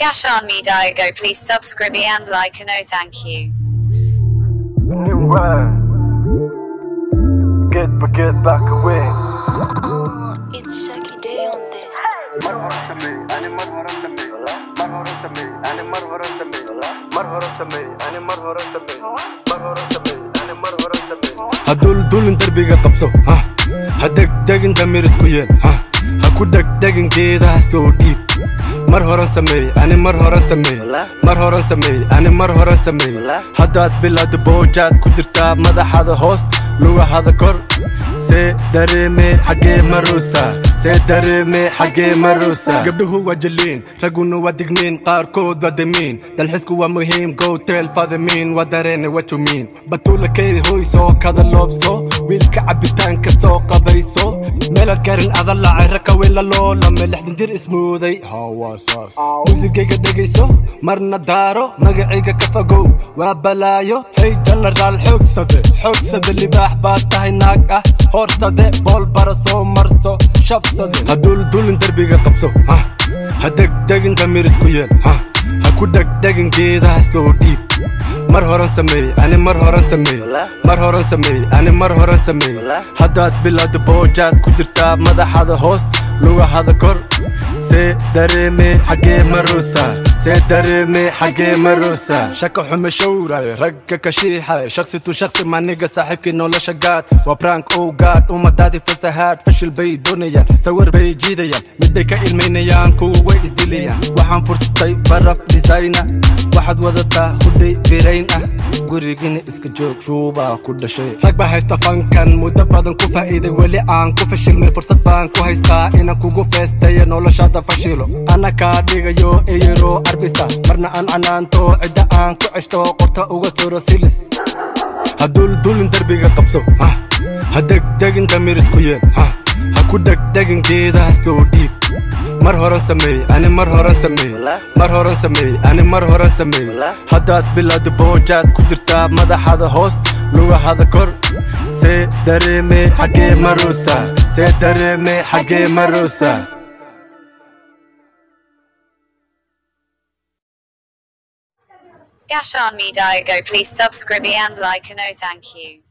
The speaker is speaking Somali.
Gashan Me Diago, please subscribe and like and oh thank you. New rhyme. Get back away. It's Shaki Day on this. هدول دربيga qabso ha hadag dagin damir isku yeel ha ha ku dagin geedaha soo dhiib mar horan sameey ani mar horan sameey mar horan sameey ani mar horan sameey hadaad bilaad boojaad ku jirtaa madaxada hoos lugahada kor see dareeme xagee maruusa see dareeme xagee maruusa gabdhuhu waa jaliin raguna waa digniin qaarkood waa damiin dalxisku waa muhiim go tell fadamiin waa dareene what you mean batuula keedi hoy soo kada loobso wiilka cabitaanka soo qabayso meelaad garin adalacay raka weyn la loolame lixdan jir ismooday hawaasaas muusigayga dhegayso marna daaro magacayga ka fogow waa balaayo hey janaraal xoogsade libaax baad tahay naag ah hoorsade bool bara soo marso shabsade hadul darbiga qabso ha hadagdagin damir isku yeel ha ku dagin geedaha soo dhiib mar horan sameey ani mar horan sameey mar horan sameey ani mar horan sameey hadaad bilaad boojaad ku jirtaa madaxada hoos lugahada kor see dareeme xagee maruusa see dareeme xagee maruusa shaka xume showray ragga ka shiixay shakhsi tu shakhsi maniga saaxiibkii nolosha gaad waa prank oh god umadaadi fasahaad fashil bay doonayaan sawir bay jiidayaan midbay ka ilmaynayaan kuwa way isdilayaan waxaan furtay baraf designer waxaad wadataa hudhay birayn ah gurigina iska joog shuubaa ku dhashay rag baa haysta fankan muddo badan ku faa'iiday weli aan ku fashilmay fursad baan ku haystaa inaan kugu feestayo noloshaada fashilo ana kaa dhigayo eyro arbisa marna aan canaanto cidda aan ku ceshto qorta uga soro silis hadul darbiga qabso ha hadagdagin damir isku yeel ha ku dagin geedaha soo dhiib mar horan sameey ani mar horan sameey mar horan sameey ani mar horan sameey hadaad bilaad boojaad ku jirtaa madaxada hoos lugahada kor see dareeme xagee maruusa see dareeme xagee maruusa Gashan Me Diago, please subscribe and like and oh thank you.